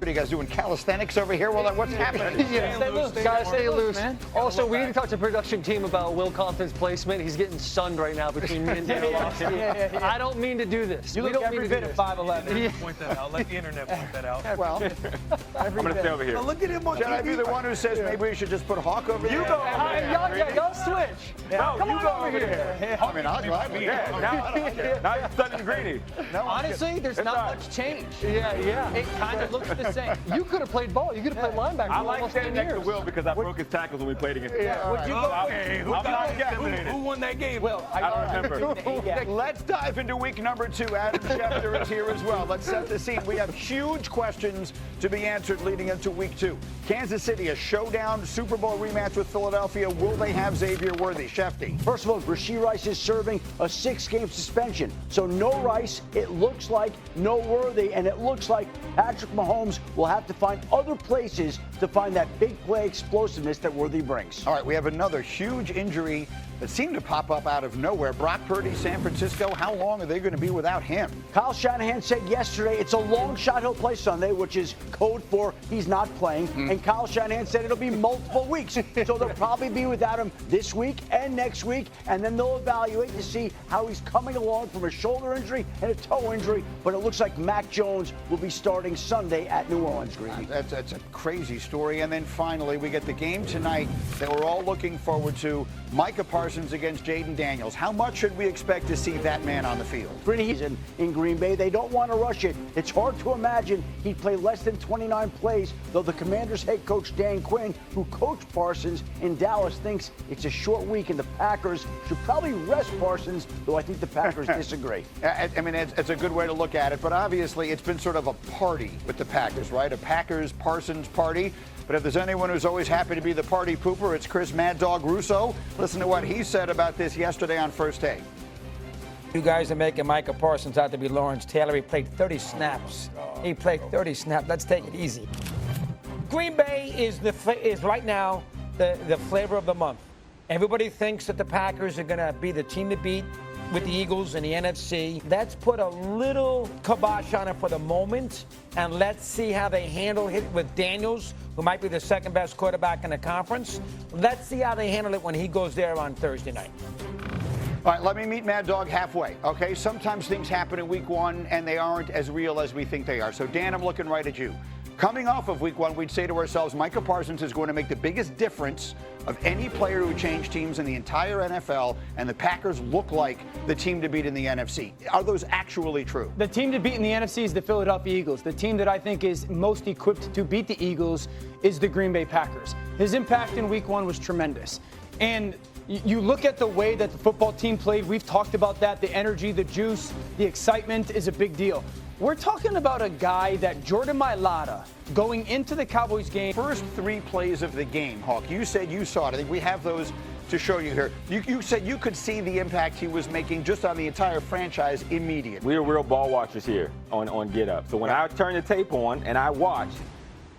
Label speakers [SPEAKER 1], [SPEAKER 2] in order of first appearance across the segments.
[SPEAKER 1] What are you guys doing, calisthenics over here? Well, what's happening?
[SPEAKER 2] Stay loose. Gotta stay loose, man. Also, we need to talk to the production team about Will Compton's placement. He's getting sunned right now between me and Dan. I don't mean to do this.
[SPEAKER 3] You look every bit of 5'11".
[SPEAKER 4] Point that out. Let the internet point that out.
[SPEAKER 1] Well,
[SPEAKER 5] I'm going to stay over here.
[SPEAKER 4] Look at him on
[SPEAKER 1] should I be the one who says maybe we should just put Hawk over there?
[SPEAKER 5] You go over there.
[SPEAKER 2] Y'all switch.
[SPEAKER 5] No, you go over here.
[SPEAKER 1] I mean, I'll drive you.
[SPEAKER 5] Now you're studying Greeny.
[SPEAKER 3] Honestly, there's not much change.
[SPEAKER 2] Yeah.
[SPEAKER 3] It kind of looks the same.
[SPEAKER 2] You could have played ball. You could have played linebacker.
[SPEAKER 5] I like
[SPEAKER 2] almost
[SPEAKER 5] standing
[SPEAKER 2] 10
[SPEAKER 5] next to
[SPEAKER 2] years.
[SPEAKER 5] Will because I broke his tackles when we played against him.
[SPEAKER 4] Who won that game?
[SPEAKER 3] Will,
[SPEAKER 5] I don't remember.
[SPEAKER 1] Let's dive into week number 2. Adam Schefter is here as well. Let's set the scene. We have huge questions to be answered leading into week 2. Kansas City, a showdown Super Bowl rematch with Philadelphia. Will they have Xavier Worthy? Shefty.
[SPEAKER 6] First of all, Rashee Rice is serving a 6-game suspension. So no Rice, it looks like no Worthy, and it looks like Patrick Mahomes will have to find other places to find that big play explosiveness that Worthy brings.
[SPEAKER 1] All right, we have another huge injury that seemed to pop up out of nowhere. Brock Purdy, San Francisco, how long are they going to be without him?
[SPEAKER 6] Kyle Shanahan said yesterday it's a long shot he'll play Sunday, which is code for he's not playing. And Kyle Shanahan said it'll be multiple weeks. So they'll probably be without him this week and next week, and then they'll evaluate to see how he's coming along from a shoulder injury and a toe injury. But it looks like Mac Jones will be starting Sunday at New Orleans, Greeny.
[SPEAKER 1] That's a crazy story. And then finally, we get the game tonight that we're all looking forward to. Micah Parsons against Jayden Daniels. How much should we expect to see that man on the field?
[SPEAKER 6] He's in Green Bay. They don't want to rush it. It's hard to imagine he'd play less than 29 plays, though the Commanders head coach Dan Quinn, who coached Parsons in Dallas, thinks it's a short week and the Packers should probably rest Parsons, though I think the Packers disagree.
[SPEAKER 1] I mean, it's a good way to look at it, but obviously it's been sort of a party with the Packers, right? A Packers-Parsons party. But if there's anyone who's always happy to be the party pooper, it's Chris Mad Dog Russo. Listen to what he said about this yesterday on First Take.
[SPEAKER 7] You guys are making Micah Parsons out to be Lawrence Taylor. He played 30 snaps. He played 30 snaps. Let's take it easy. Green Bay is right now the flavor of the month. Everybody thinks that the Packers are going to be the team to beat with the Eagles in the NFC. Let's put a little kibosh on it for the moment, and let's see how they handle it with Daniels, who might be the second best quarterback in the conference. Let's see how they handle it when he goes there on Thursday night.
[SPEAKER 1] All right, let me meet Mad Dog halfway, okay? Sometimes things happen in week 1, and they aren't as real as we think they are. So, Dan, I'm looking right at you. Coming off of week 1, we'd say to ourselves, Micah Parsons is going to make the biggest difference of any player who changed teams in the entire NFL, and the Packers look like the team to beat in the NFC. Are those actually true?
[SPEAKER 3] The team to beat in the NFC is the Philadelphia Eagles. The team that I think is most equipped to beat the Eagles is the Green Bay Packers. His impact in week 1 was tremendous. And you look at the way that the football team played, we've talked about that, the energy, the juice, the excitement is a big deal. We're talking about a guy that Jordan Mailata, going into the Cowboys game.
[SPEAKER 1] First 3 plays of the game, Hawk, you said you saw it. I think we have those to show you here. You said you could see the impact he was making just on the entire franchise immediately.
[SPEAKER 5] We are real ball watchers here on Get Up. So when I turned the tape on and I watched,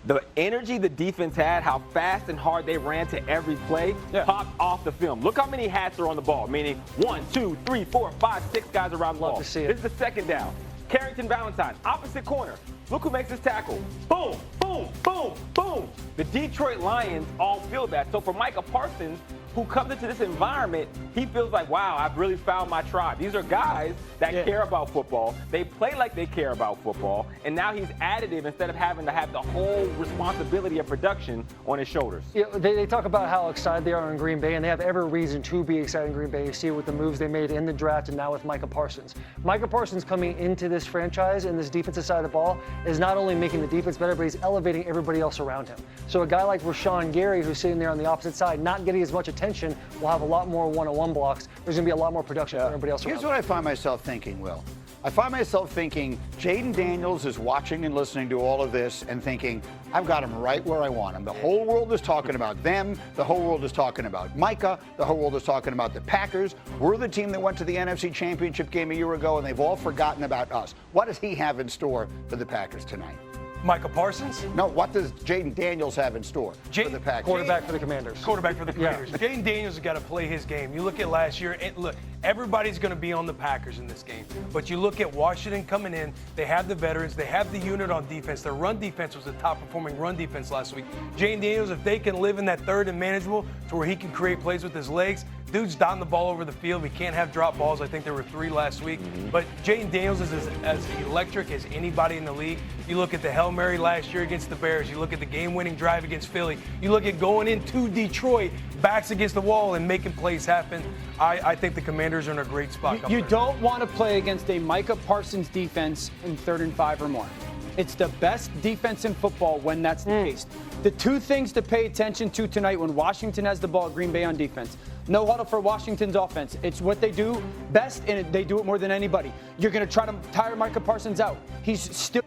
[SPEAKER 5] the energy the defense had, how fast and hard they ran to every play, popped off the film. Look how many hats are on the ball, meaning 1, 2, 3, 4, 5, 6 guys around the ball.
[SPEAKER 2] Love to see it.
[SPEAKER 5] This is the second down. Carrington Valentine, opposite corner. Look who makes this tackle. Boom, boom, boom, boom. The Detroit Lions all feel that. So for Micah Parsons, who comes into this environment, he feels like, wow, I've really found my tribe. These are guys that care about football. They play like they care about football. And now he's additive instead of having to have the whole responsibility of production on his shoulders.
[SPEAKER 2] Yeah, they talk about how excited they are in Green Bay, and they have every reason to be excited in Green Bay. You see it with the moves they made in the draft and now with Micah Parsons. Micah Parsons coming into this franchise and this defensive side of the ball is not only making the defense better, but he's elevating everybody else around him. So a guy like Rashawn Gary, who's sitting there on the opposite side, not getting as much attention, will have a lot more one-on-one blocks. There's going to be a lot more production for everybody else around him.
[SPEAKER 1] Here's what I find myself thinking, Will. I find myself thinking Jayden Daniels is watching and listening to all of this and thinking, I've got him right where I want him. The whole world is talking about them. The whole world is talking about Micah. The whole world is talking about the Packers. We're the team that went to the NFC Championship game a year ago, and they've all forgotten about us. What does he have in store for the Packers tonight?
[SPEAKER 4] Micah Parsons?
[SPEAKER 1] No, what does Jayden Daniels have in store for the Packers?
[SPEAKER 2] Quarterback for the Commanders.
[SPEAKER 4] Quarterback for the Commanders. Jayden Daniels has got to play his game. You look at last year, and look, everybody's going to be on the Packers in this game. But you look at Washington coming in, they have the veterans, they have the unit on defense. Their run defense was the top performing run defense last week. Jayden Daniels, if they can live in that third and manageable to where he can create plays with his legs, dude's dotting the ball over the field. We can't have drop balls. I think there were 3 last week. But Jayden Daniels is as electric as anybody in the league. You look at the Hail Mary last year against the Bears. You look at the game-winning drive against Philly. You look at going into Detroit, backs against the wall and making plays happen. I think the Commanders are in a great spot.
[SPEAKER 3] You don't want to play against a Micah Parsons defense in 3rd and 5 or more. It's the best defense in football when that's the case. The 2 things to pay attention to tonight when Washington has the ball at Green Bay on defense. No huddle for Washington's offense. It's what they do best, and they do it more than anybody. You're going to try to tire Micah Parsons out. He's still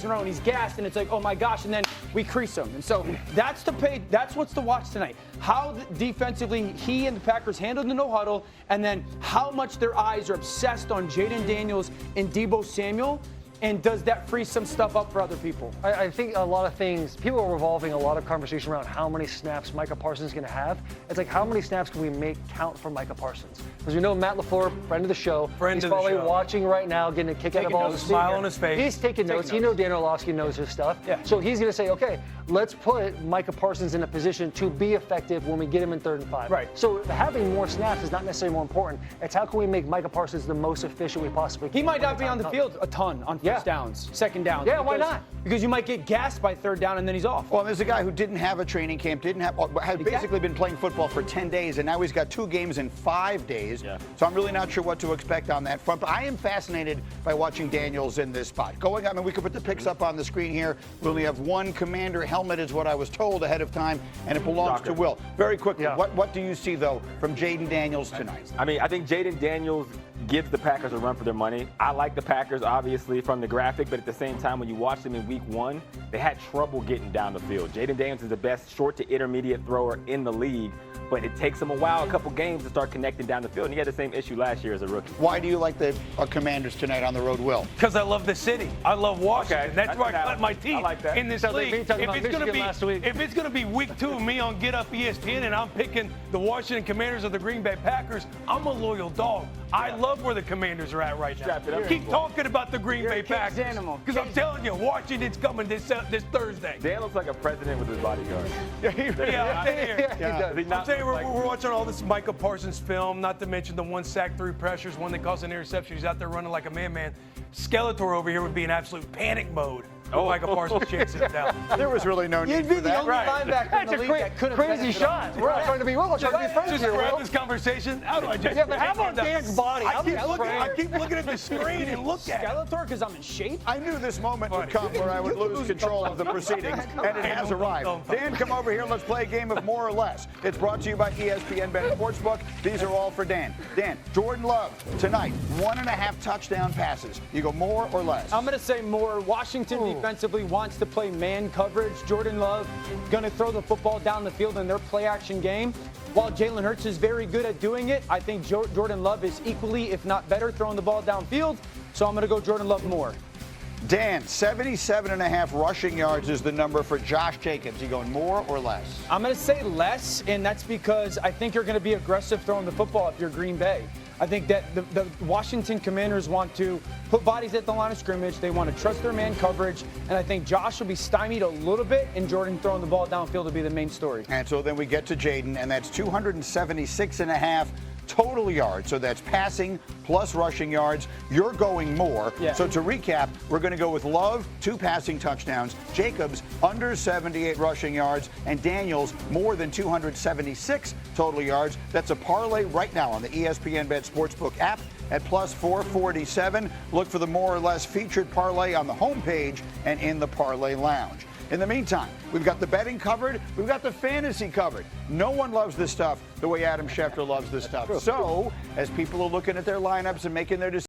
[SPEAKER 3] around, he's gassed, and it's like, oh my gosh, and then we crease him. And so that's what's to watch tonight. How defensively he and the Packers handled the no huddle, and then how much their eyes are obsessed on Jayden Daniels and Deebo Samuel. And does that free some stuff up for other people?
[SPEAKER 2] I think a lot of things, people are revolving a lot of conversation around how many snaps Micah Parsons is going to have. It's like, how many snaps can we make count for Micah Parsons? Because we know Matt LaFleur, friend of the show, he's probably watching right now, getting a kick out of all the
[SPEAKER 4] smile on his face.
[SPEAKER 2] He's taking notes. He knows Dan Orlovsky knows his stuff.
[SPEAKER 3] Yeah.
[SPEAKER 2] So he's going to say, okay, let's put Micah Parsons in a position to be effective when we get him in 3rd and 5.
[SPEAKER 3] Right.
[SPEAKER 2] So having more snaps is not necessarily more important. It's how can we make Micah Parsons the most efficient we possibly can.
[SPEAKER 3] He might not be on the field a ton on first downs, 2nd downs.
[SPEAKER 2] Yeah, why not?
[SPEAKER 3] Because you might get gassed by 3rd down and then he's off.
[SPEAKER 1] Well, there's a guy who didn't have a training camp, had basically been playing football for 10 days, and now he's got 2 games in 5 days. Yeah. So I'm really not sure what to expect on that front. But I am fascinated by watching Daniels in this spot. We could put the picks up on the screen here. We only have 1 Commander helmet, is what I was told ahead of time, and it belongs to Will. Very quickly, what do you see, though, from Jayden Daniels tonight?
[SPEAKER 5] I mean, I think Jayden Daniels gives the Packers a run for their money. I like the Packers, obviously, from the graphic, but at the same time, when you watch them in week 1, they had trouble getting down the field. Jayden Daniels is the best short to intermediate thrower in the league, but it takes him a while, a couple games, to start connecting down the field. And he had the same issue last year as a rookie.
[SPEAKER 1] Why do you like the Commanders tonight on the road, Will?
[SPEAKER 4] Because I love the city. I love Washington.
[SPEAKER 5] Okay,
[SPEAKER 4] that's where I cut my teeth in this league. If it's going to be week 2 of me on Get Up ESPN and I'm picking the Washington Commanders or the Green Bay Packers, I'm a loyal dog. I love where the Commanders are at right now. Keep talking about the Green Bay Packers. Because I'm telling you, Washington's coming this Thursday.
[SPEAKER 5] Dan looks like a president with his bodyguard.
[SPEAKER 4] I'm saying we're watching all this Micah Parsons film, not to mention the 1 sack, 3 pressures, 1 that caused an interception. He's out there running like a man. Skeletor over here would be in absolute panic mode. Micah Parsons chasing him down.
[SPEAKER 1] There was really no need
[SPEAKER 3] You'd be
[SPEAKER 1] for
[SPEAKER 3] the
[SPEAKER 1] that.
[SPEAKER 3] only linebacker in the league that could have
[SPEAKER 2] crazy shot. We're not trying to be friends
[SPEAKER 4] Just
[SPEAKER 2] here,
[SPEAKER 4] grab
[SPEAKER 2] Will.
[SPEAKER 4] this conversation. How do I just?
[SPEAKER 2] Yeah, but how about Dan's body?
[SPEAKER 4] I keep looking at the screen and look at it.
[SPEAKER 3] Skeletor, because I'm in shape.
[SPEAKER 1] I knew this moment would come where I would lose control of the proceedings, and it has arrived. Dan, come over here. Let's play a game of more or less. It's brought to you by ESPN Sportsbook. These are all for Dan. Dan, Jordan Love tonight, 1.5 touchdown passes. You go more or less?
[SPEAKER 3] I'm going to say more. Washington defensively wants to play man coverage. Jordan Love going to throw the football down the field in their play action game. While Jalen Hurts is very good at doing it, I think Jordan Love is equally, if not better, throwing the ball downfield. So I'm going to go Jordan Love more.
[SPEAKER 1] Dan, 77.5 rushing yards is the number for Josh Jacobs. You going more or less?
[SPEAKER 3] I'm going to say less, and that's because I think you're going to be aggressive throwing the football if you're Green Bay. I think that the Washington Commanders want to put bodies at the line of scrimmage. They want to trust their man coverage, and I think Josh will be stymied a little bit, and Jordan throwing the ball downfield will be the main story.
[SPEAKER 1] And so then we get to Jayden, and that's 276.5 total yards. So that's passing plus rushing yards. You're going more.
[SPEAKER 3] Yeah.
[SPEAKER 1] So to recap, we're going to go with Love, 2 passing touchdowns, Jacobs under 78 rushing yards, and Daniels more than 276 total yards. That's a parlay right now on the ESPN Sportsbook app at plus 447. Look for the more or less featured parlay on the homepage and in the parlay lounge. In the meantime, we've got the betting covered. We've got the fantasy covered. No one loves this stuff the way Adam Schefter loves this stuff. So, as people are looking at their lineups and making their decisions,